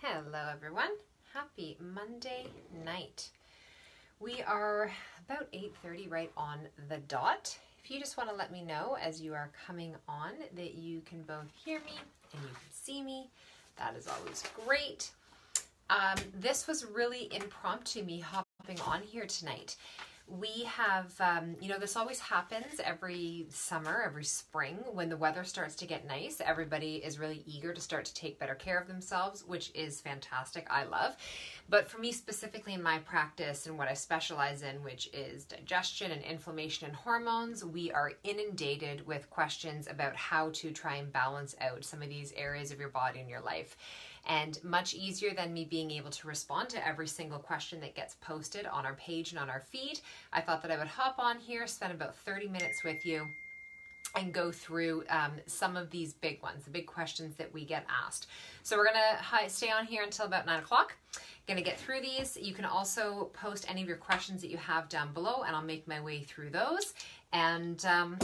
Hello everyone. Happy Monday night. We are about 8:30 right on the dot. If you just want to let me know as you are coming on that you can both hear me and you can see me, that is always great. This was really impromptu, me hopping on here tonight. We have, this always happens every summer, every spring, when the weather starts to get nice. Everybody is really eager to start to take better care of themselves, which is fantastic. I love. But for me specifically in my practice and what I specialize in, which is digestion and inflammation and hormones, we are inundated with questions about how to try and balance out some of these areas of your body and your life. And much easier than me being able to respond to every single question that gets posted on our page and on our feed, I thought that I would hop on here, spend about 30 minutes with you, and go through some of these big ones, the big questions that we get asked. So we're gonna stay on here until about 9 o'clock. Gonna get through these. You can also post any of your questions that you have down below, and I'll make my way through those. And then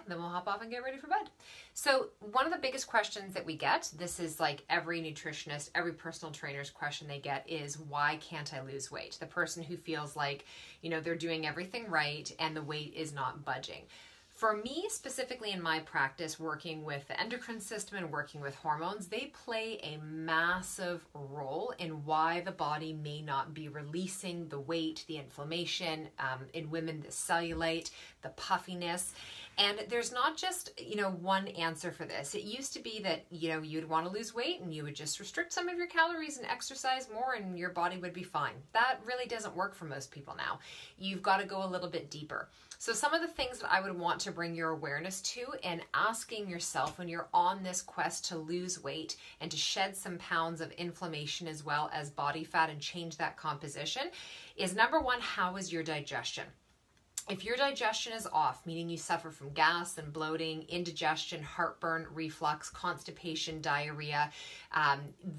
we'll hop off and get ready for bed. So one of the biggest questions that we get, this is like every nutritionist, every personal trainer's question they get, is why can't I lose weight? The person who feels like, they're doing everything right and the weight is not budging. For me, specifically in my practice, working with the endocrine system and working with hormones, they play a massive role in why the body may not be releasing the weight, the inflammation, in women, the cellulite, the puffiness. And there's not just, one answer for this. It used to be that, you'd want to lose weight and you would just restrict some of your calories and exercise more and your body would be fine. That really doesn't work for most people now. You've got to go a little bit deeper. So some of the things that I would want to bring your awareness to and asking yourself when you're on this quest to lose weight and to shed some pounds of inflammation as well as body fat and change that composition is, number one, how is your digestion? If your digestion is off, meaning you suffer from gas and bloating, indigestion, heartburn, reflux, constipation, diarrhea,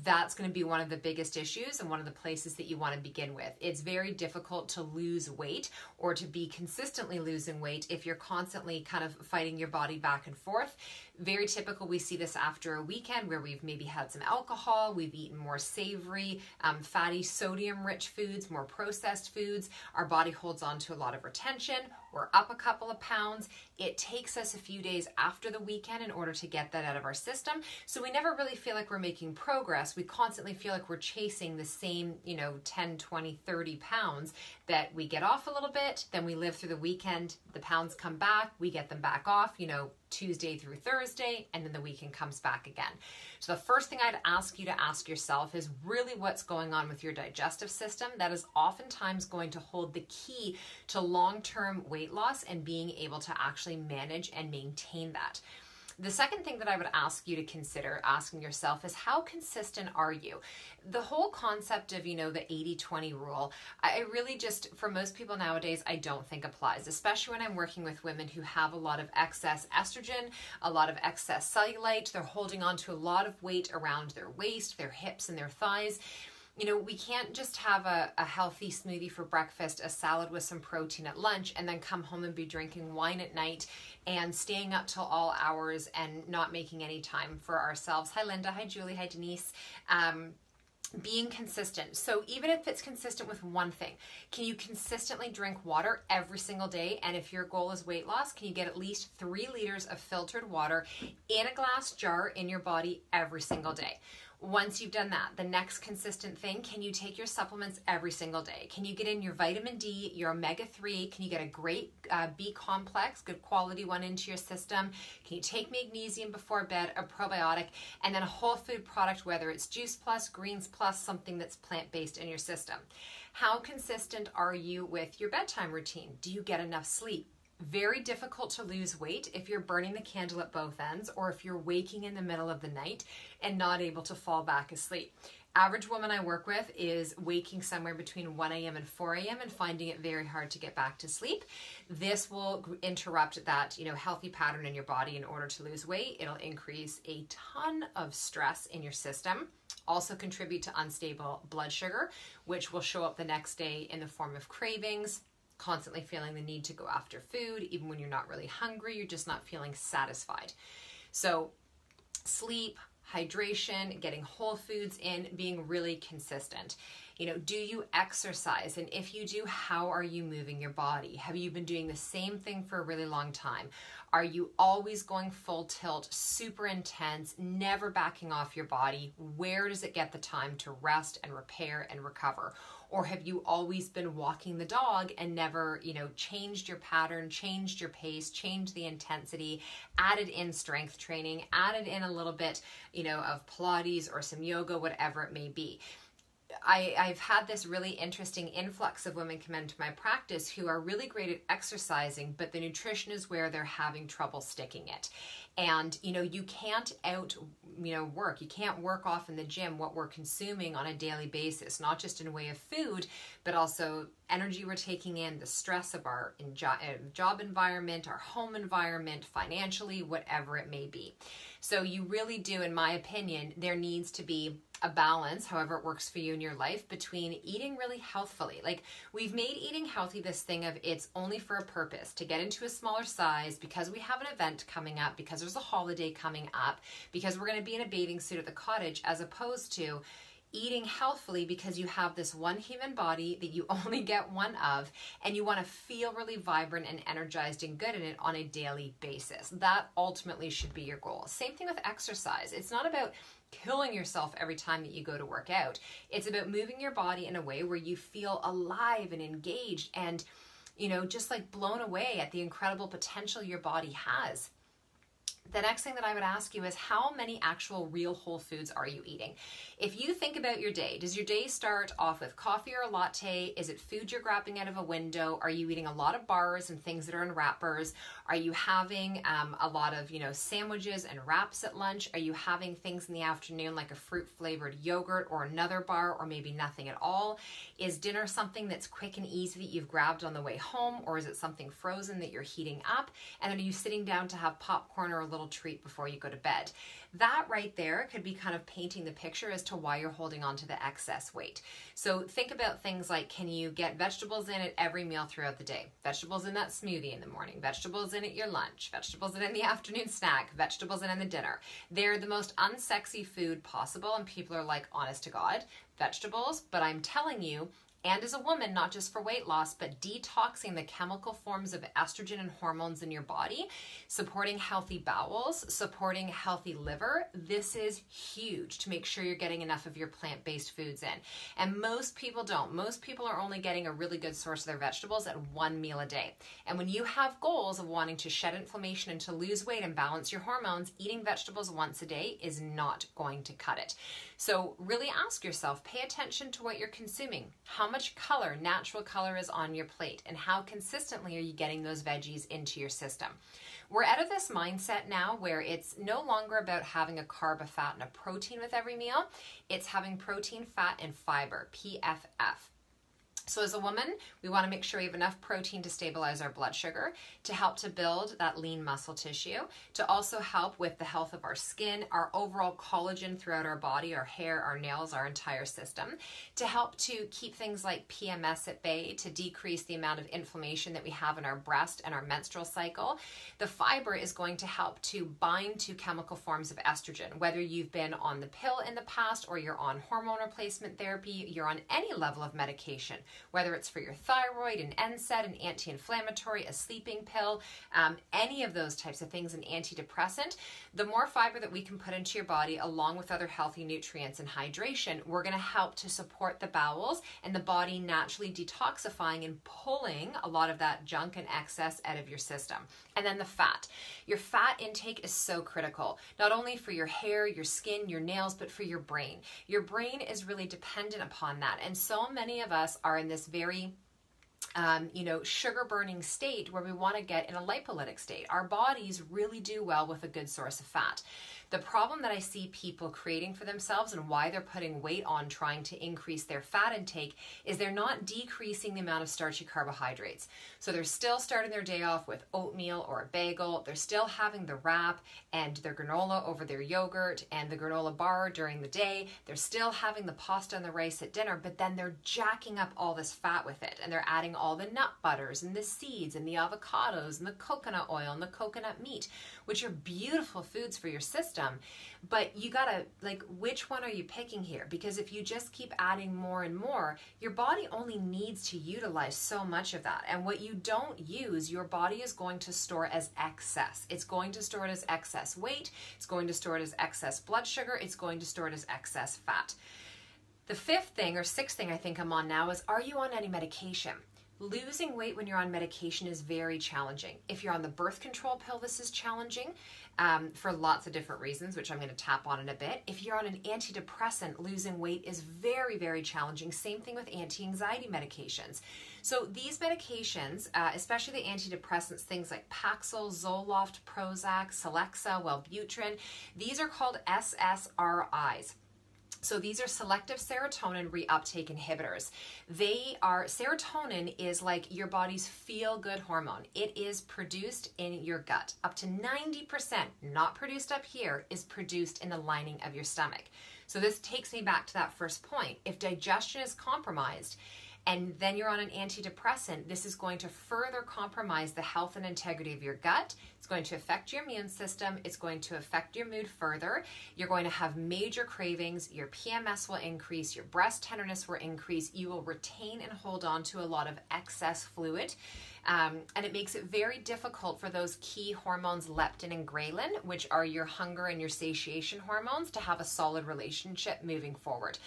that's going to be one of the biggest issues and one of the places that you want to begin with. It's very difficult to lose weight or to be consistently losing weight if you're constantly kind of fighting your body back and forth. Very typical, we see this after a weekend where we've maybe had some alcohol, we've eaten more savory, fatty, sodium-rich foods, more processed foods. Our body holds on to a lot of retention. We're up a couple of pounds. It takes us a few days after the weekend in order to get that out of our system. So we never really feel like we're making progress. We constantly feel like we're chasing the same, 10, 20, 30 pounds that we get off a little bit. Then we live through the weekend. The pounds come back. We get them back off, Tuesday through Thursday, and then the weekend comes back again. So the first thing I'd ask you to ask yourself is really what's going on with your digestive system. That is oftentimes going to hold the key to long-term weight loss and being able to actually manage and maintain that. The second thing that I would ask you to consider asking yourself is, how consistent are you? The whole concept of, the 80-20 rule, I really just, for most people nowadays, I don't think applies, especially when I'm working with women who have a lot of excess estrogen, a lot of excess cellulite. They're holding on to a lot of weight around their waist, their hips, and their thighs. We can't just have a healthy smoothie for breakfast, a salad with some protein at lunch, and then come home and be drinking wine at night and staying up till all hours and not making any time for ourselves. Hi, Linda. Hi, Julie. Hi, Denise. Being consistent. So even if it's consistent with one thing, can you consistently drink water every single day? And if your goal is weight loss, can you get at least 3 liters of filtered water in a glass jar in your body every single day? Once you've done that, the next consistent thing, can you take your supplements every single day? Can you get in your vitamin D, your omega-3? Can you get a great B complex, good quality one into your system? Can you take magnesium before bed, a probiotic, and then a whole food product, whether it's Juice Plus, Greens Plus, something that's plant-based in your system? How consistent are you with your bedtime routine? Do you get enough sleep? Very difficult to lose weight if you're burning the candle at both ends or if you're waking in the middle of the night and not able to fall back asleep. Average woman I work with is waking somewhere between 1 a.m. and 4 a.m. and finding it very hard to get back to sleep. This will interrupt that, healthy pattern in your body in order to lose weight. It'll increase a ton of stress in your system. Also contribute to unstable blood sugar, which will show up the next day in the form of cravings, constantly feeling the need to go after food, even when you're not really hungry, you're just not feeling satisfied. So sleep, hydration, getting whole foods in, being really consistent. You know, do you exercise? And if you do, how are you moving your body? Have you been doing the same thing for a really long time? Are you always going full tilt, super intense, never backing off your body? Where does it get the time to rest and repair and recover? Or have you always been walking the dog and never, you know, changed your pattern, changed your pace, changed the intensity, added in strength training, added in a little bit, you know, of Pilates or some yoga, whatever it may be? I've had this really interesting influx of women come into my practice who are really great at exercising, but the nutrition is where they're having trouble sticking it. And, you know, you can't work. You can't work off in the gym what we're consuming on a daily basis, not just in a way of food, but also energy we're taking in, the stress of our job environment, our home environment, financially, whatever it may be. So you really do, in my opinion, there needs to be a balance, however it works for you in your life, between eating really healthfully. Like, we've made eating healthy this thing of it's only for a purpose, to get into a smaller size, because we have an event coming up, because there's a holiday coming up, because we're going to be in a bathing suit at the cottage, as opposed to eating healthfully because you have this one human body that you only get one of, and you want to feel really vibrant and energized and good in it on a daily basis. That ultimately should be your goal. Same thing with exercise. It's not about killing yourself every time that you go to work out. It's about moving your body in a way where you feel alive and engaged and, you know, just like blown away at the incredible potential your body has. The next thing that I would ask you is, how many actual real whole foods are you eating? If you think about your day, does your day start off with coffee or a latte? Is it food you're grabbing out of a window? Are you eating a lot of bars and things that are in wrappers? Are you having a lot of, you know, sandwiches and wraps at lunch? Are you having things in the afternoon like a fruit flavored yogurt or another bar, or maybe nothing at all? Is dinner something that's quick and easy that you've grabbed on the way home, or is it something frozen that you're heating up? And then are you sitting down to have popcorn or a little treat before you go to bed? That right there could be kind of painting the picture as to why you're holding on to the excess weight. So think about things like, can you get vegetables in at every meal throughout the day? Vegetables in that smoothie in the morning, vegetables in at your lunch, vegetables in the afternoon snack, vegetables in the dinner. They're the most unsexy food possible, and people are like, honest to God, vegetables. But I'm telling you, and as a woman, not just for weight loss, but detoxing the chemical forms of estrogen and hormones in your body, supporting healthy bowels, supporting healthy liver. This is huge to make sure you're getting enough of your plant-based foods in. And most people don't. Most people are only getting a really good source of their vegetables at one meal a day. And when you have goals of wanting to shed inflammation and to lose weight and balance your hormones, eating vegetables once a day is not going to cut it. So really ask yourself, pay attention to what you're consuming. How much color, natural color, is on your plate, and how consistently are you getting those veggies into your system? We're out of this mindset now where it's no longer about having a carb, a fat, and a protein with every meal. It's having protein, fat, and fiber, PFF. So as a woman, we want to make sure we have enough protein to stabilize our blood sugar, to help to build that lean muscle tissue, to also help with the health of our skin, our overall collagen throughout our body, our hair, our nails, our entire system, to help to keep things like PMS at bay, to decrease the amount of inflammation that we have in our breast and our menstrual cycle. The fiber is going to help to bind to chemical forms of estrogen, whether you've been on the pill in the past or you're on hormone replacement therapy, you're on any level of medication, whether it's for your thyroid, an NSAID, an anti-inflammatory, a sleeping pill, any of those types of things, an antidepressant. The more fiber that we can put into your body, along with other healthy nutrients and hydration, we're going to help to support the bowels and the body naturally detoxifying and pulling a lot of that junk and excess out of your system. And then the fat. Your fat intake is so critical, not only for your hair, your skin, your nails, but for your brain. Your brain is really dependent upon that. And so many of us are in this very sugar burning state where we want to get in a lipolytic state. Our bodies really do well with a good source of fat. The problem that I see people creating for themselves and why they're putting weight on trying to increase their fat intake is they're not decreasing the amount of starchy carbohydrates. So they're still starting their day off with oatmeal or a bagel. They're still having the wrap and their granola over their yogurt and the granola bar during the day. They're still having the pasta and the rice at dinner, but then they're jacking up all this fat with it. And they're adding all the nut butters and the seeds and the avocados and the coconut oil and the coconut meat, which are beautiful foods for your system. system. But you gotta, like, which one are you picking here? Because if you just keep adding more and more, your body only needs to utilize so much of that. And what you don't use, your body is going to store as excess. It's going to store it as excess weight. It's going to store it as excess blood sugar. It's going to store it as excess fat. The fifth thing or sixth thing I think I'm on now is, are you on any medication? Losing weight when you're on medication is very challenging. If you're on the birth control pill, this is challenging for lots of different reasons, which I'm going to tap on in a bit. If you're on an antidepressant, losing weight is very, very challenging. Same thing with anti-anxiety medications. So these medications, especially the antidepressants, things like Paxil, Zoloft, Prozac, Celexa, Wellbutrin, these are called SSRIs. So these are selective serotonin reuptake inhibitors. Serotonin is like your body's feel-good hormone. It is produced in your gut. Up to 90%, not produced up here, is produced in the lining of your stomach. So this takes me back to that first point. If digestion is compromised, and then you're on an antidepressant, this is going to further compromise the health and integrity of your gut. It's going to affect your immune system. It's going to affect your mood further. You're going to have major cravings. Your PMS will increase. Your breast tenderness will increase. You will retain and hold on to a lot of excess fluid. And it makes it very difficult for those key hormones, leptin and ghrelin, which are your hunger and your satiation hormones, to have a solid relationship moving forward.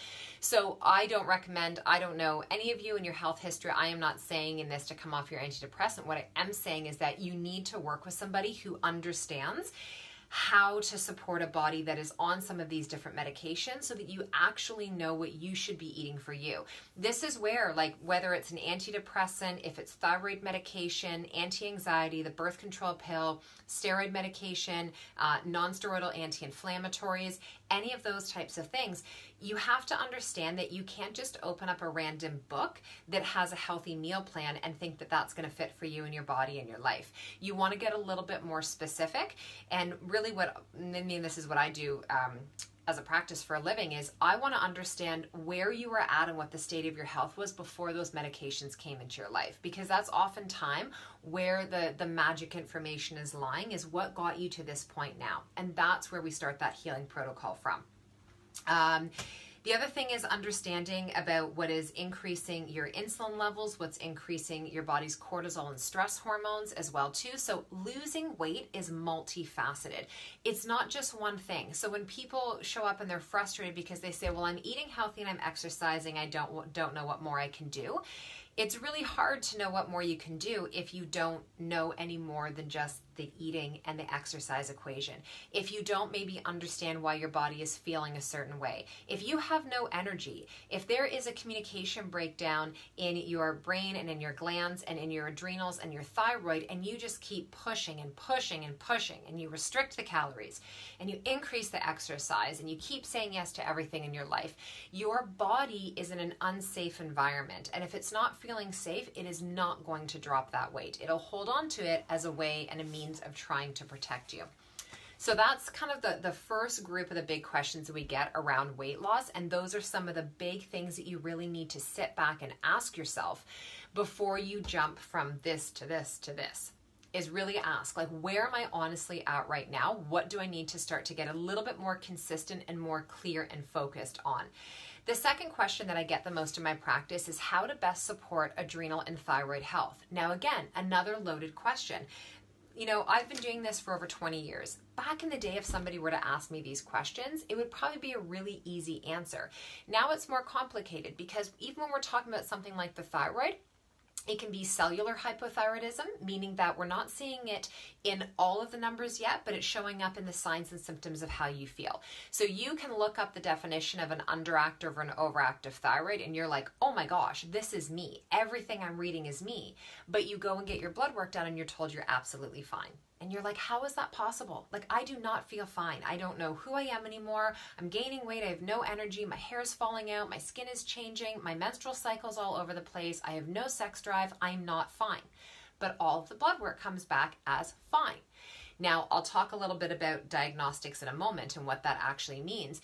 So I don't recommend, I don't know any of you in your health history, I am not saying in this to come off your antidepressant. What I am saying is that you need to work with somebody who understands how to support a body that is on some of these different medications so that you actually know what you should be eating for you. This is where, like, whether it's an antidepressant, if it's thyroid medication, anti-anxiety, the birth control pill, steroid medication, non-steroidal anti-inflammatories, any of those types of things, you have to understand that you can't just open up a random book that has a healthy meal plan and think that that's going to fit for you and your body and your life. You want to get a little bit more specific, and really this is what I do as a practice for a living, is I want to understand where you were at and what the state of your health was before those medications came into your life, because that's oftentimes where the magic information is lying, is what got you to this point now. And that's where we start that healing protocol from. The other thing is understanding about what is increasing your insulin levels, what's increasing your body's cortisol and stress hormones as well too. So losing weight is multifaceted. It's not just one thing. So when people show up and they're frustrated because they say, well, I'm eating healthy and I'm exercising, I don't know what more I can do. It's really hard to know what more you can do if you don't know any more than just the eating and the exercise equation. If you don't maybe understand why your body is feeling a certain way, if you have no energy, if there is a communication breakdown in your brain and in your glands and in your adrenals and your thyroid, and you just keep pushing and pushing and pushing, and you restrict the calories and you increase the exercise and you keep saying yes to everything in your life, your body is in an unsafe environment. And if it's not feeling safe, it is not going to drop that weight. It'll hold on to it as a way and a means of trying to protect you. So that's kind of the first group of the big questions that we get around weight loss. And those are some of the big things that you really need to sit back and ask yourself before you jump from this to this to this. Is really ask, like, where am I honestly at right now? What do I need to start to get a little bit more consistent and more clear and focused on? The second question that I get the most in my practice is how to best support adrenal and thyroid health. Now, again, another loaded question. You know, I've been doing this for over 20 years. Back in the day, if somebody were to ask me these questions, it would probably be a really easy answer. Now it's more complicated, because even when we're talking about something like the thyroid, it can be cellular hypothyroidism, meaning that we're not seeing it in all of the numbers yet, but it's showing up in the signs and symptoms of how you feel. So you can look up the definition of an underactive or an overactive thyroid, and you're like, oh my gosh, this is me. Everything I'm reading is me. But you go and get your blood work done and you're told you're absolutely fine. And you're like, how is that possible? Like, I do not feel fine. I don't know who I am anymore. I'm gaining weight. I have no energy. My hair is falling out. My skin is changing. My menstrual cycle's all over the place. I have no sex drive. I'm not fine. But all of the blood work comes back as fine. Now, I'll talk a little bit about diagnostics in a moment and what that actually means.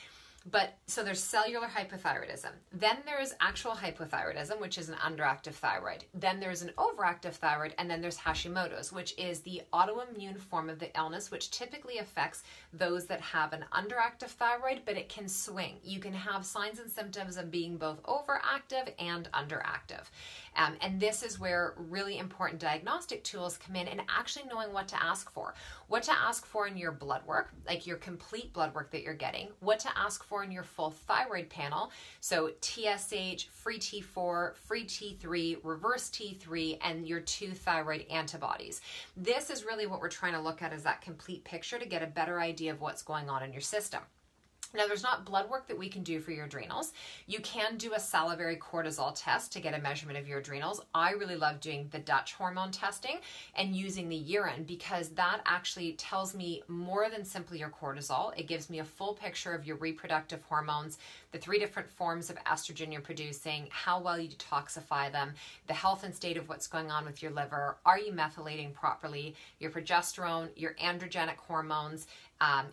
But so there's cellular hypothyroidism. Then there's actual hypothyroidism, which is an underactive thyroid. Then there's an overactive thyroid, and then there's Hashimoto's, which is the autoimmune form of the illness, which typically affects those that have an underactive thyroid, but it can swing. You can have signs and symptoms of being both overactive and underactive. And this is where really important diagnostic tools come in, and actually knowing what to ask for. What to ask for in your blood work, like your complete blood work that you're getting. What to ask for in your full thyroid panel. So TSH, free T4, free T3, reverse T3, and your 2 thyroid antibodies. This is really what we're trying to look at, is that complete picture to get a better idea of what's going on in your system. Now, there's not blood work that we can do for your adrenals. You can do a salivary cortisol test to get a measurement of your adrenals. I really love doing the Dutch hormone testing and using the urine, because that actually tells me more than simply your cortisol. It gives me a full picture of your reproductive hormones, the 3 different forms of estrogen you're producing, how well you detoxify them, the health and state of what's going on with your liver, are you methylating properly, your progesterone, your androgenic hormones.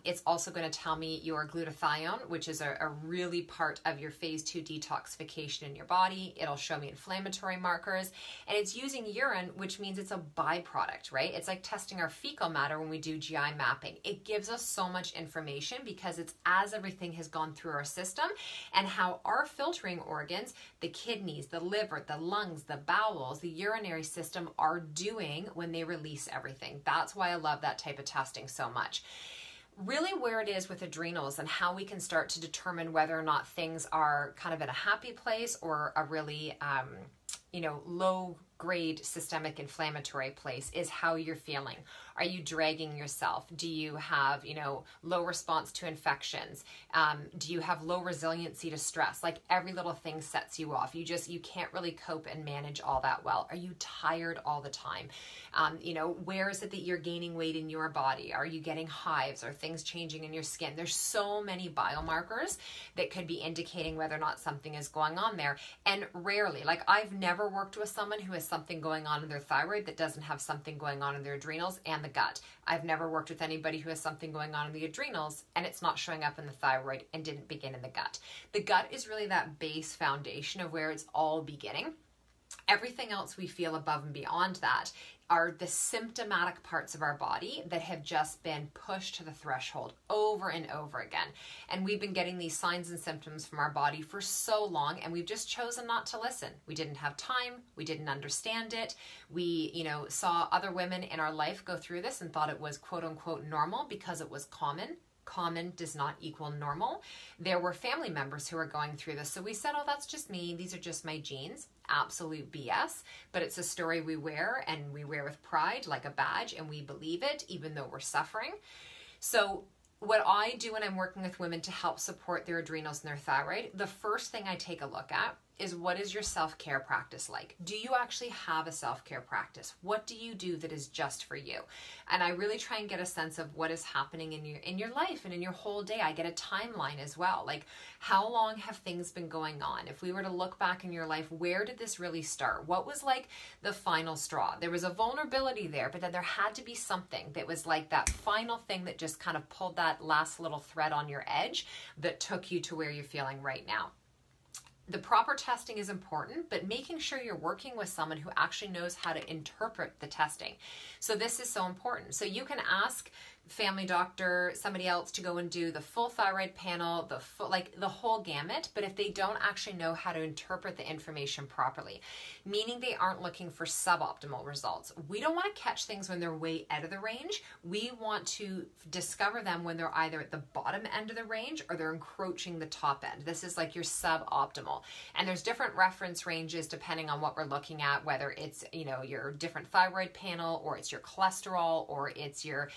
It's also going to tell me your glutathione, which is a really part of your phase 2 detoxification in your body. It'll show me inflammatory markers, and it's using urine, which means it's a byproduct, right? It's like testing our fecal matter when we do GI mapping. It gives us so much information because it's as everything has gone through our system and how our filtering organs, the kidneys, the liver, the lungs, the bowels, the urinary system are doing when they release everything. That's why I love that type of testing so much. Really where it is with adrenals and how we can start to determine whether or not things are kind of in a happy place or a really, low grade systemic inflammatory place is how you're feeling. Are you dragging yourself? Do you have, low response to infections? Do you have low resiliency to stress? Like every little thing sets you off. You can't really cope and manage all that well. Are you tired all the time? Where is it that you're gaining weight in your body? Are you getting hives? Are things changing in your skin? There's so many biomarkers that could be indicating whether or not something is going on there. And rarely, like I've never worked with someone who has something going on in their thyroid that doesn't have something going on in their adrenals and the gut. I've never worked with anybody who has something going on in the adrenals and it's not showing up in the thyroid and didn't begin in the gut. The gut is really that base foundation of where it's all beginning. Everything else we feel above and beyond that are the symptomatic parts of our body that have just been pushed to the threshold over and over again. And we've been getting these signs and symptoms from our body for so long, and we've just chosen not to listen. We didn't have time. We didn't understand it. We, saw other women in our life go through this and thought it was quote unquote normal because it was common. Common does not equal normal. There were family members who were going through this. So we said, oh, that's just me. These are just my genes. Absolute BS. But it's a story we wear, and we wear with pride like a badge, and we believe it even though we're suffering. So what I do when I'm working with women to help support their adrenals and their thyroid, the first thing I take a look at is, what is your self-care practice like? Do you actually have a self-care practice? What do you do that is just for you? And I really try and get a sense of what is happening in your life and in your whole day. I get a timeline as well. Like, how long have things been going on? If we were to look back in your life, where did this really start? What was like the final straw? There was a vulnerability there, but then there had to be something that was like that final thing that just kind of pulled that last little thread on your edge that took you to where you're feeling right now. The proper testing is important, but making sure you're working with someone who actually knows how to interpret the testing. So this is so important. So you can ask family doctor, somebody else to go and do the full thyroid panel, the whole gamut, but if they don't actually know how to interpret the information properly, meaning they aren't looking for suboptimal results. We don't want to catch things when they're way out of the range. We want to discover them when they're either at the bottom end of the range or they're encroaching the top end. This is like your suboptimal. And there's different reference ranges depending on what we're looking at, whether it's, your different thyroid panel, or it's your cholesterol, or it's your,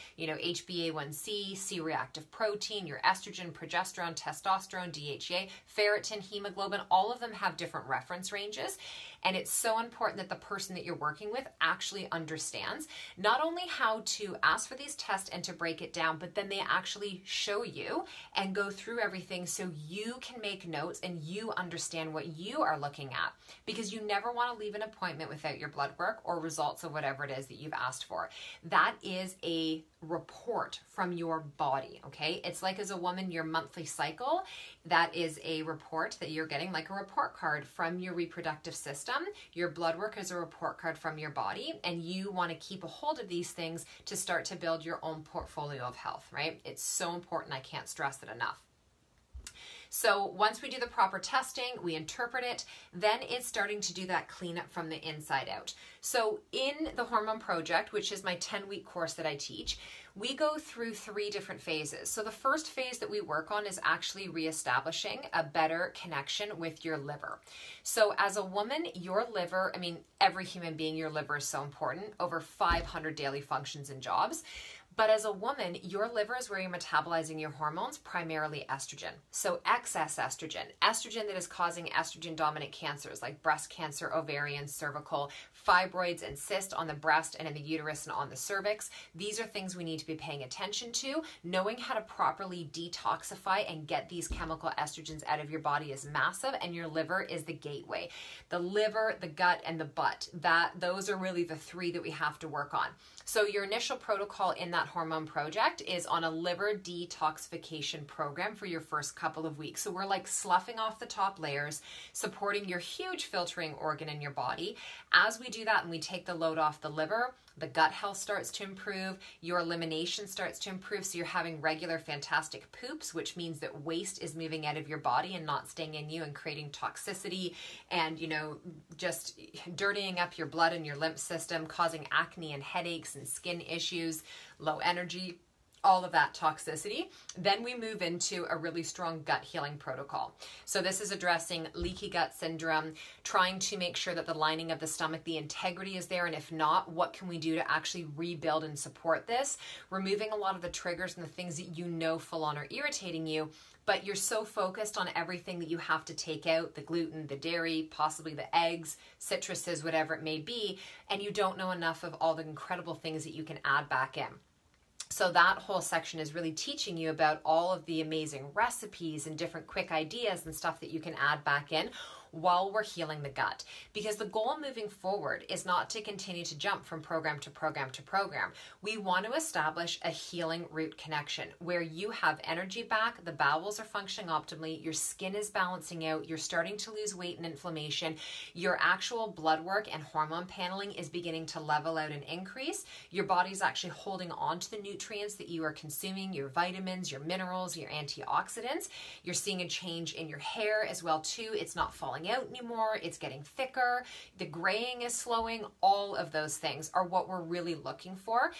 HbA1c, C-reactive protein, your estrogen, progesterone, testosterone, DHEA, ferritin, hemoglobin. All of them have different reference ranges. And it's so important that the person that you're working with actually understands not only how to ask for these tests and to break it down, but then they actually show you and go through everything so you can make notes and you understand what you are looking at. Because you never want to leave an appointment without your blood work or results of whatever it is that you've asked for. That is a report from your body, okay? It's like, as a woman, your monthly cycle, that is a report that you're getting, like a report card from your reproductive system. Your blood work is a report card from your body, and you want to keep a hold of these things to start to build your own portfolio of health, right? It's so important. I can't stress it enough. So once we do the proper testing, we interpret it, then it's starting to do that cleanup from the inside out. So in the Hormone Project, which is my 10-week course that I teach, we go through 3 different phases. So the first phase that we work on is actually reestablishing a better connection with your liver. So as a woman, your liver, I mean, every human being, your liver is so important, over 500 daily functions and jobs. But as a woman, your liver is where you're metabolizing your hormones, primarily estrogen. So excess estrogen, estrogen that is causing estrogen-dominant cancers like breast cancer, ovarian, cervical, fibroids and cysts on the breast and in the uterus and on the cervix. These are things we need to be paying attention to. Knowing how to properly detoxify and get these chemical estrogens out of your body is massive, and your liver is the gateway. The liver, the gut, and the butt, those are really the 3 that we have to work on. So your initial protocol in that Hormone Project is on a liver detoxification program for your first couple of weeks. So we're like sloughing off the top layers, supporting your huge filtering organ in your body. As we do that and we take the load off the liver, the gut health starts to improve, your elimination starts to improve, so you're having regular fantastic poops, which means that waste is moving out of your body and not staying in you and creating toxicity and, just dirtying up your blood and your lymph system, causing acne and headaches and skin issues, low energy, all of that toxicity. Then we move into a really strong gut healing protocol. So this is addressing leaky gut syndrome, trying to make sure that the lining of the stomach, the integrity is there, and if not, what can we do to actually rebuild and support this? Removing a lot of the triggers and the things that you know full on are irritating you, but you're so focused on everything that you have to take out, the gluten, the dairy, possibly the eggs, citruses, whatever it may be, and you don't know enough of all the incredible things that you can add back in. So that whole section is really teaching you about all of the amazing recipes and different quick ideas and stuff that you can add back in while we're healing the gut. Because the goal moving forward is not to continue to jump from program to program to program. We want to establish a healing root connection where you have energy back, the bowels are functioning optimally, your skin is balancing out, you're starting to lose weight and inflammation, your actual blood work and hormone paneling is beginning to level out and increase, your body's actually holding on to the nutrients that you are consuming, your vitamins, your minerals, your antioxidants. You're seeing a change in your hair as well too. It's not falling out anymore, it's getting thicker, the graying is slowing. All of those things are what we're really looking for.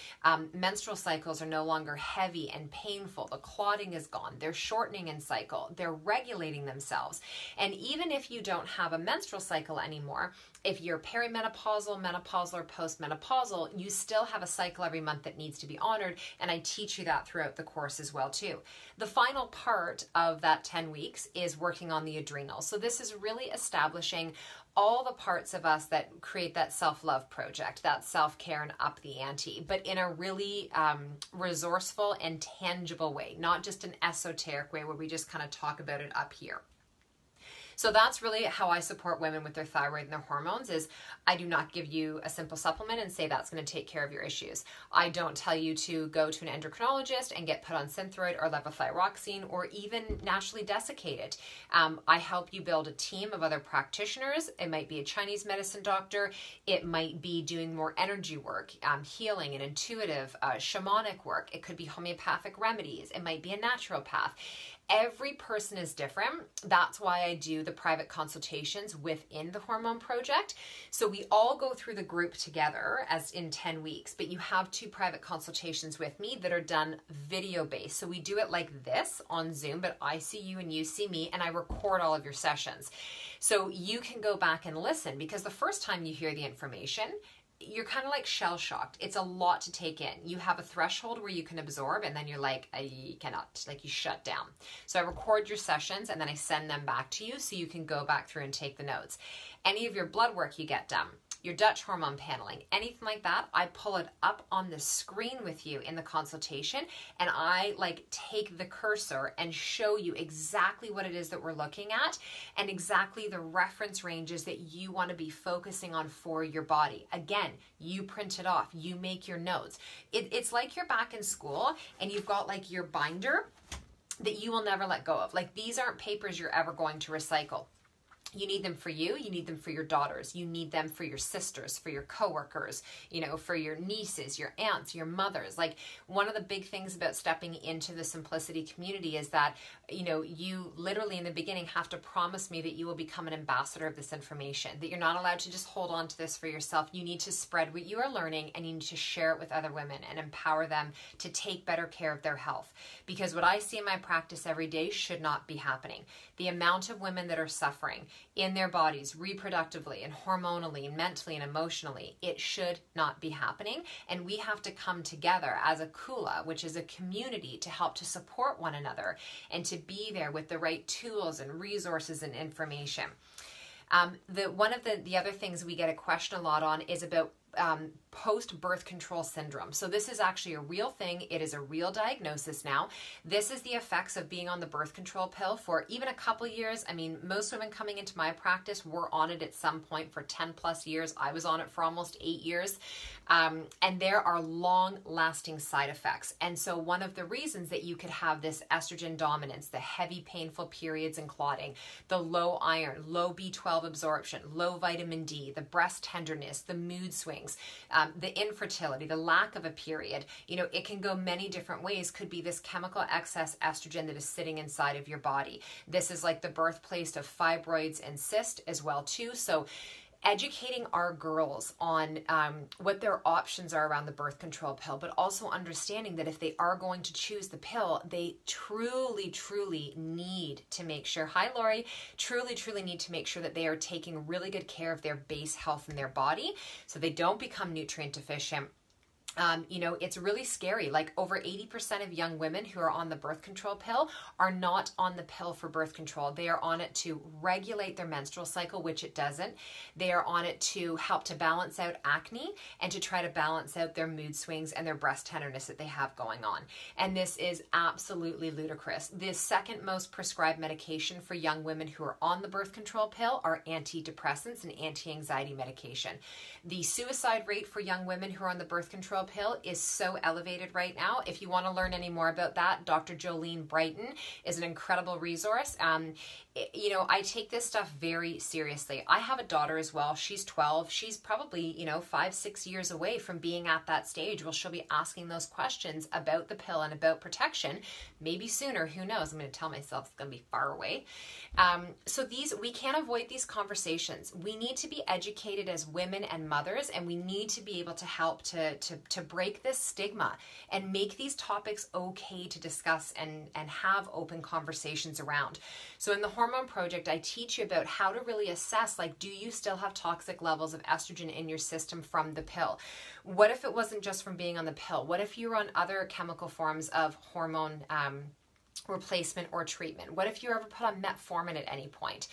Menstrual cycles are no longer heavy and painful, the clotting is gone, they're shortening in cycle, they're regulating themselves. And even if you don't have a menstrual cycle anymore, if you're perimenopausal, menopausal, or postmenopausal, you still have a cycle every month that needs to be honored, and I teach you that throughout the course as well too. The final part of that 10 weeks is working on the adrenals. So this is really establishing all the parts of us that create that self-love project, that self-care and up the ante, but in a really resourceful and tangible way, not just an esoteric way where we just kind of talk about it up here. So that's really how I support women with their thyroid and their hormones. Is I do not give you a simple supplement and say that's going to take care of your issues. I don't tell you to go to an endocrinologist and get put on Synthroid or levothyroxine or even naturally desiccated. I help you build a team of other practitioners. It might be a Chinese medicine doctor. It might be doing more energy work, healing and intuitive, shamanic work. It could be homeopathic remedies. It might be a naturopath. Every person is different. That's why I do the private consultations within the Hormone Project. So we all go through the group together as in 10 weeks, but you have 2 private consultations with me that are done video based. So we do it like this on Zoom, but I see you and you see me, and I record all of your sessions. So you can go back and listen, because the first time you hear the information, you're kind of like shell shocked. It's a lot to take in. You have a threshold where you can absorb, and then you're like, I cannot, like you shut down. So I record your sessions and then I send them back to you so you can go back through and take the notes. Any of your blood work you get done, your Dutch hormone paneling, anything like that, I pull it up on the screen with you in the consultation, and I like take the cursor and show you exactly what it is that we're looking at and exactly the reference ranges that you want to be focusing on for your body. Again, you print it off, you make your notes. It's like you're back in school and you've got like your binder that you will never let go of. Like, these aren't papers you're ever going to recycle. You need them for you need them for your daughters, you need them for your sisters, for your coworkers, for your nieces, your aunts, your mothers. Like, one of the big things about stepping into the Simplicity community is that, you literally in the beginning have to promise me that you will become an ambassador of this information, that you're not allowed to just hold on to this for yourself. You need to spread what you are learning, and you need to share it with other women and empower them to take better care of their health. Because what I see in my practice every day should not be happening. The amount of women that are suffering in their bodies, reproductively and hormonally and mentally and emotionally, it should not be happening. And we have to come together as a kula, which is a community, to help to support one another and to be there with the right tools and resources and information. One of the other things we get a question a lot on is about post-birth control syndrome. So this is actually a real thing. It is a real diagnosis now. This is the effects of being on the birth control pill for even a couple years. I mean, most women coming into my practice were on it at some point for 10 plus years. I was on it for almost 8 years. And there are long-lasting side effects. And so one of the reasons that you could have this estrogen dominance, the heavy painful periods and clotting, the low iron, low B12 absorption, low vitamin D, the breast tenderness, the mood swings, the infertility, the lack of a period, it can go many different ways. Could be this chemical excess estrogen that is sitting inside of your body. This is like the birthplace of fibroids and cysts as well too. So educating our girls on what their options are around the birth control pill, but also understanding that if they are going to choose the pill, they truly need to make sure, hi Lori, truly need to make sure that they are taking really good care of their base health in their body so they don't become nutrient deficient. It's really scary. Like, over 80% of young women who are on the birth control pill are not on the pill for birth control. They are on it to regulate their menstrual cycle, which it doesn't. They are on it to help to balance out acne and to try to balance out their mood swings and their breast tenderness that they have going on. And this is absolutely ludicrous. The second most prescribed medication for young women who are on the birth control pill are antidepressants and anti-anxiety medication. The suicide rate for young women who are on the birth control pill is so elevated right now. If you want to learn any more about that, Dr. Jolene Brighton is an incredible resource. I take this stuff very seriously. I have a daughter as well. She's 12. She's probably, 5-6 years away from being at that stage where she'll be asking those questions about the pill and about protection. Maybe sooner, who knows? I'm going to tell myself it's going to be far away. So we can't avoid these conversations. We need to be educated as women and mothers, and we need to be able to help to break this stigma and make these topics okay to discuss and have open conversations around. So in the Hormone Project, I teach you about how to really assess, like, do you still have toxic levels of estrogen in your system from the pill? What if it wasn't just from being on the pill? What if you're on other chemical forms of hormone replacement or treatment? What if you ever put on metformin at any point?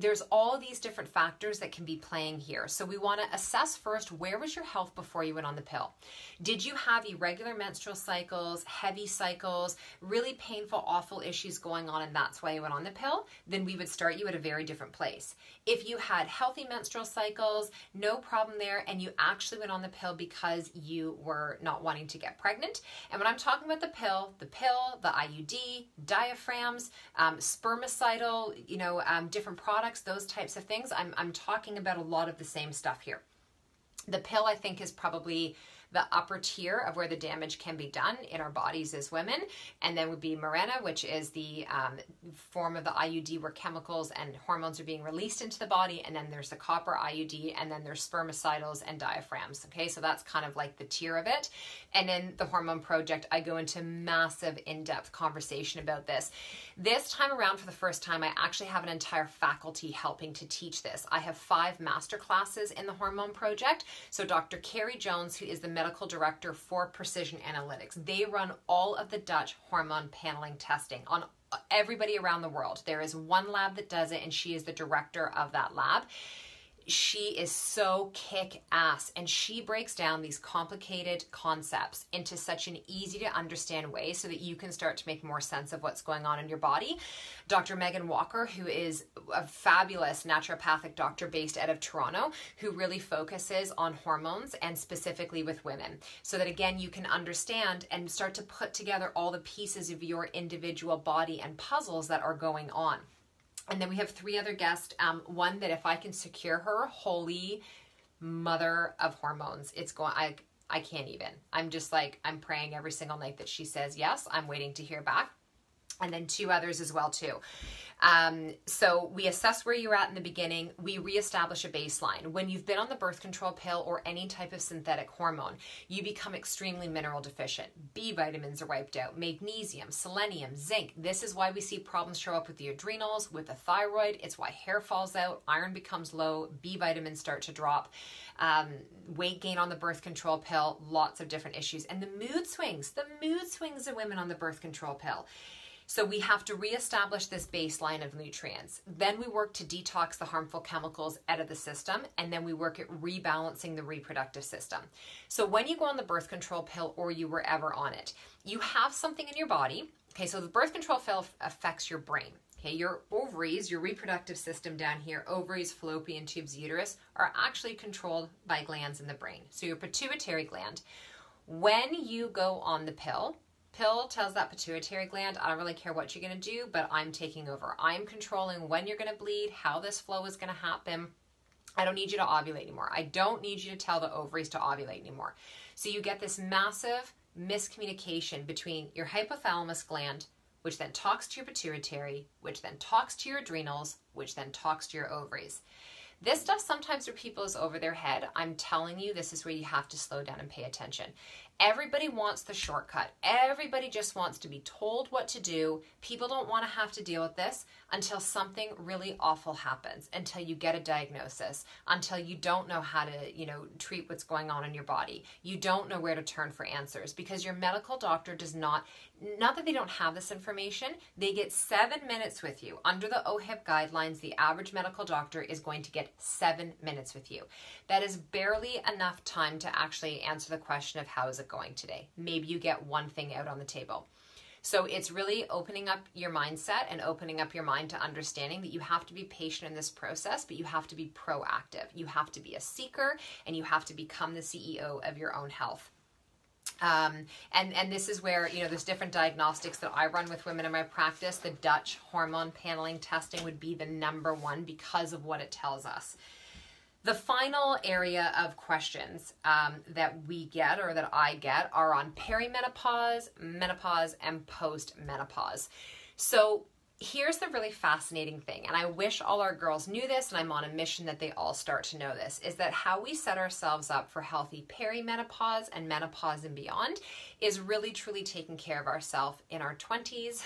There's all these different factors that can be playing here. So we want to assess first, where was your health before you went on the pill? Did you have irregular menstrual cycles, heavy cycles, really painful, awful issues going on, and that's why you went on the pill? Then we would start you at a very different place. If you had healthy menstrual cycles, no problem there, and you actually went on the pill because you were not wanting to get pregnant. And when I'm talking about the pill, the IUD, diaphragms, spermicidal, different products, those types of things, I'm talking about a lot of the same stuff here. The pill, I think, is probably the upper tier of where the damage can be done in our bodies as women. And then would be Mirena, which is the form of the IUD where chemicals and hormones are being released into the body. And then there's the copper IUD, and then there's spermicidals and diaphragms. Okay, so that's kind of like the tier of it. And in the Hormone Project, I go into massive in-depth conversation about this. This time around, for the first time, I actually have an entire faculty helping to teach this. I have 5 master classes in the Hormone Project. So Dr. Carrie Jones, who is the medical director for Precision Analytics, they run all of the Dutch hormone paneling testing on everybody around the world. There is one lab that does it, and she is the director of that lab. She is so kick-ass, and she breaks down these complicated concepts into such an easy to understand way so that you can start to make more sense of what's going on in your body. Dr. Megan Walker, who is a fabulous naturopathic doctor based out of Toronto, who really focuses on hormones and specifically with women, so that again you can understand and start to put together all the pieces of your individual body and puzzles that are going on. And then we have 3 other guests. One that if I can secure her, holy mother of hormones, it's going, I can't even. I'm just like, I'm praying every single night that she says yes. I'm waiting to hear back. And then 2 others as well too. So we assess where you're at in the beginning. We reestablish a baseline. When you've been on the birth control pill or any type of synthetic hormone, you become extremely mineral deficient. B vitamins are wiped out, magnesium, selenium, zinc. This is why we see problems show up with the adrenals, with the thyroid. It's why hair falls out, iron becomes low, B vitamins start to drop, weight gain on the birth control pill, lots of different issues. And the mood swings of women on the birth control pill. So we have to reestablish this baseline of nutrients. Then we work to detox the harmful chemicals out of the system, and then we work at rebalancing the reproductive system. So when you go on the birth control pill or you were ever on it, you have something in your body. Okay, so the birth control pill affects your brain. Okay, your ovaries, your reproductive system down here, ovaries, fallopian tubes, uterus, are actually controlled by glands in the brain. So your pituitary gland, when you go on the pill tells that pituitary gland, I don't really care what you're going to do, but I'm taking over. I'm controlling when you're going to bleed, how this flow is going to happen. I don't need you to ovulate anymore. I don't need you to tell the ovaries to ovulate anymore. So you get this massive miscommunication between your hypothalamus gland, which then talks to your pituitary, which then talks to your adrenals, which then talks to your ovaries. This stuff sometimes for people is over their head. I'm telling you, this is where you have to slow down and pay attention. Everybody wants the shortcut. Everybody just wants to be told what to do. People don't want to have to deal with this until something really awful happens, until you get a diagnosis, until you don't know how to, treat what's going on in your body. You don't know where to turn for answers because your medical doctor does not that they don't have this information, they get 7 minutes with you. Under the OHIP guidelines, the average medical doctor is going to get 7 minutes with you. That is barely enough time to actually answer the question of how is it going today. Maybe you get one thing out on the table. So it's really opening up your mindset and opening up your mind to understanding that you have to be patient in this process, but you have to be proactive. You have to be a seeker, and you have to become the CEO of your own health. And this is where, there's different diagnostics that I run with women in my practice. The Dutch hormone paneling testing would be the number one because of what it tells us. The final area of questions that we get or that I get are on perimenopause, menopause, and postmenopause. So here's the really fascinating thing, and I wish all our girls knew this, and I'm on a mission that they all start to know this, is that how we set ourselves up for healthy perimenopause and menopause and beyond is really truly taking care of ourselves in our 20s,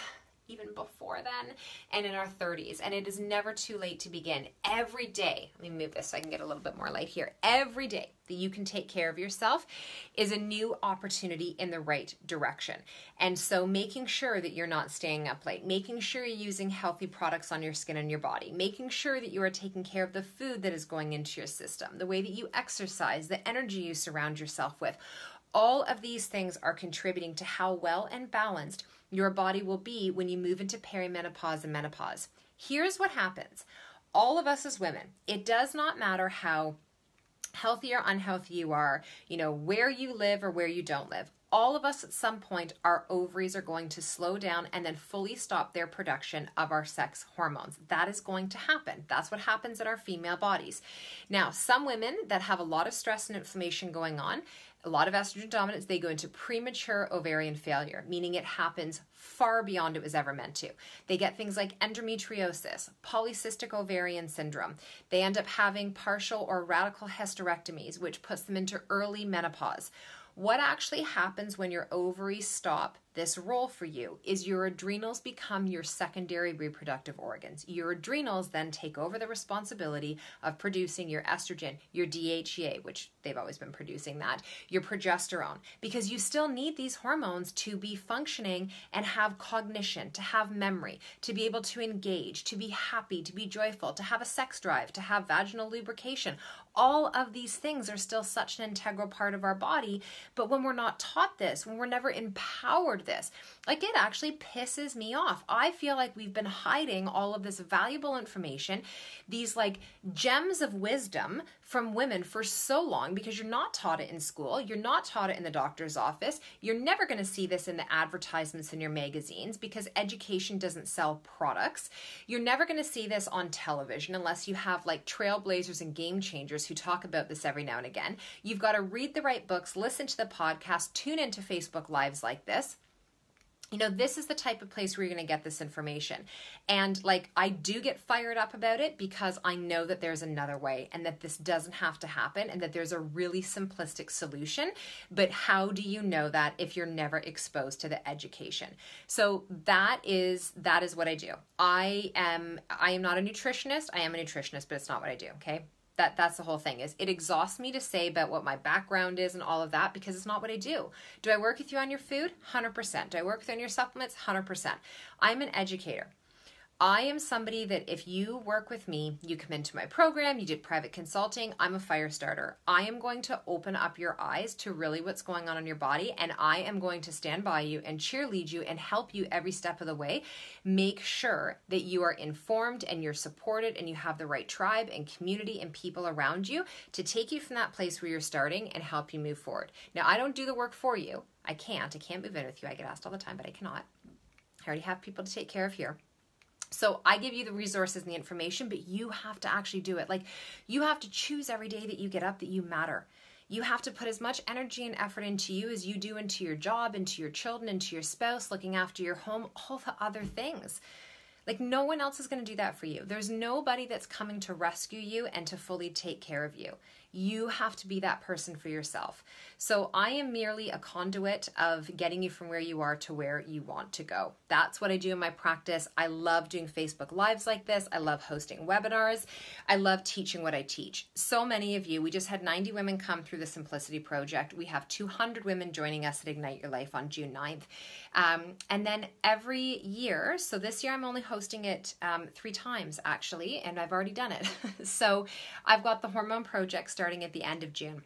even before then, and in our 30s. And it is never too late to begin. Every day, let me move this so I can get a little bit more light here. Every day that you can take care of yourself is a new opportunity in the right direction. And so making sure that you're not staying up late, making sure you're using healthy products on your skin and your body, making sure that you are taking care of the food that is going into your system, the way that you exercise, the energy you surround yourself with. All of these things are contributing to how well and balanced your body will be when you move into perimenopause and menopause. Here's what happens. All of us as women, it does not matter how healthy or unhealthy you are, where you live or where you don't live. all of us at some point, our ovaries are going to slow down and then fully stop their production of our sex hormones. That is going to happen. That's what happens in our female bodies. Now, some women that have a lot of stress and inflammation going on, a lot of estrogen dominance, they go into premature ovarian failure, meaning it happens far beyond it was ever meant to. They get things like endometriosis, polycystic ovarian syndrome. They end up having partial or radical hysterectomies, which puts them into early menopause. What actually happens when your ovaries stop this role for you is your adrenals become your secondary reproductive organs. Your adrenals then take over the responsibility of producing your estrogen, your DHEA, which they've always been producing that, your progesterone, because you still need these hormones to be functioning and have cognition, to have memory, to be able to engage, to be happy, to be joyful, to have a sex drive, to have vaginal lubrication. All of these things are still such an integral part of our body, but when we're not taught this, when we're never empowered this, like it actually pisses me off. I feel like we've been hiding all of this valuable information, these like gems of wisdom from women for so long because you're not taught it in school. You're not taught it in the doctor's office. You're never going to see this in the advertisements in your magazines because education doesn't sell products. You're never going to see this on television unless you have like trailblazers and game changers who talk about this every now and again. You've got to read the right books, listen to the podcast, tune into Facebook Lives like this. You know, this is the type of place where you're going to get this information. And like, I do get fired up about it because I know that there's another way and that this doesn't have to happen and that there's a really simplistic solution. But how do you know that if you're never exposed to the education? So that is what I do. I am not a nutritionist. I am a nutritionist, but it's not what I do. Okay. That's the whole thing. Is it exhausts me to say about what my background is and all of that because it's not what I do. Do I work with you on your food? 100%. Do I work with you on your supplements? 100%. I'm an educator. I am somebody that if you work with me, you come into my program, you did private consulting, I'm a fire starter. I am going to open up your eyes to really what's going on in your body, and I am going to stand by you and cheerlead you and help you every step of the way. Make sure that you are informed and you're supported and you have the right tribe and community and people around you to take you from that place where you're starting and help you move forward. Now, I don't do the work for you. I can't move in with you. I get asked all the time, but I cannot. I already have people to take care of here. So I give you the resources and the information, but you have to actually do it. Like, you have to choose every day that you get up that you matter. You have to put as much energy and effort into you as you do into your job, into your children, into your spouse, looking after your home, all the other things. Like, no one else is going to do that for you. There's nobody that's coming to rescue you and to fully take care of you. You have to be that person for yourself. So I am merely a conduit of getting you from where you are to where you want to go. That's what I do in my practice. I love doing Facebook Lives like this. I love hosting webinars. I love teaching what I teach. So many of you, we just had 90 women come through the Simplicity Project. We have 200 women joining us at Ignite Your Life on June 9th. And then every year, so this year I'm only hosting it 3 times actually, and I've already done it. So I've got the Hormone Project starting at the end of June.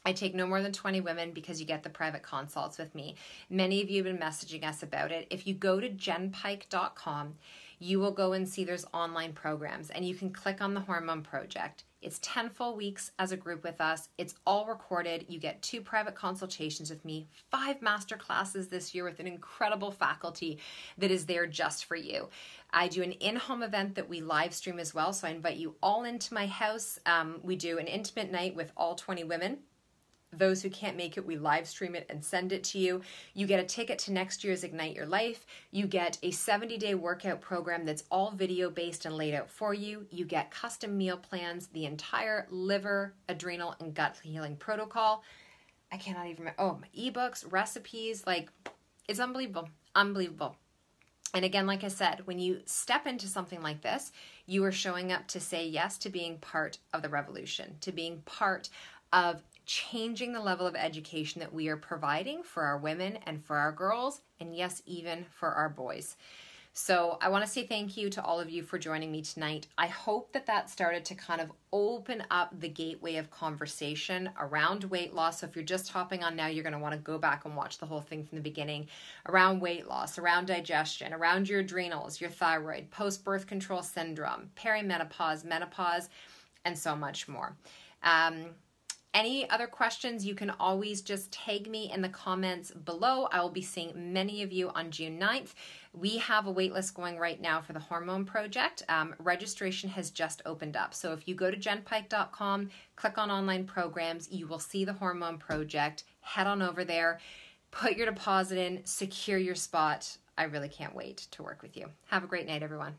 I take no more than 20 women because you get the private consults with me. Many of you have been messaging us about it. If you go to jenpike.com, you will go and see there's online programs and you can click on the Hormone Project. It's 10 full weeks as a group with us. It's all recorded. You get 2 private consultations with me, 5 master classes this year with an incredible faculty that is there just for you. I do an in-home event that we live stream as well. So I invite you all into my house. We do an intimate night with all 20 women. Those who can't make it, we live stream it and send it to you. You get a ticket to next year's Ignite Your Life. You get a 70-day workout program that's all video-based and laid out for you. You get custom meal plans, the entire liver, adrenal, and gut healing protocol. I cannot even remember. Oh, my ebooks, recipes, like, it's unbelievable. Unbelievable. And again, like I said, when you step into something like this, you are showing up to say yes to being part of the revolution, to being part of changing the level of education that we are providing for our women and for our girls, and yes, even for our boys. So I want to say thank you to all of you for joining me tonight. I hope that started to kind of open up the gateway of conversation around weight loss. So if you're just hopping on now, you're going to want to go back and watch the whole thing from the beginning, around weight loss, around digestion, around your adrenals, your thyroid, post-birth control syndrome, perimenopause, menopause, and so much more. Any other questions, you can always just tag me in the comments below. I will be seeing many of you on June 9th. We have a waitlist going right now for the Hormone Project. Registration has just opened up. So if you go to jenpike.com, click on online programs, you will see the Hormone Project. Head on over there, put your deposit in, secure your spot. I really can't wait to work with you. Have a great night, everyone.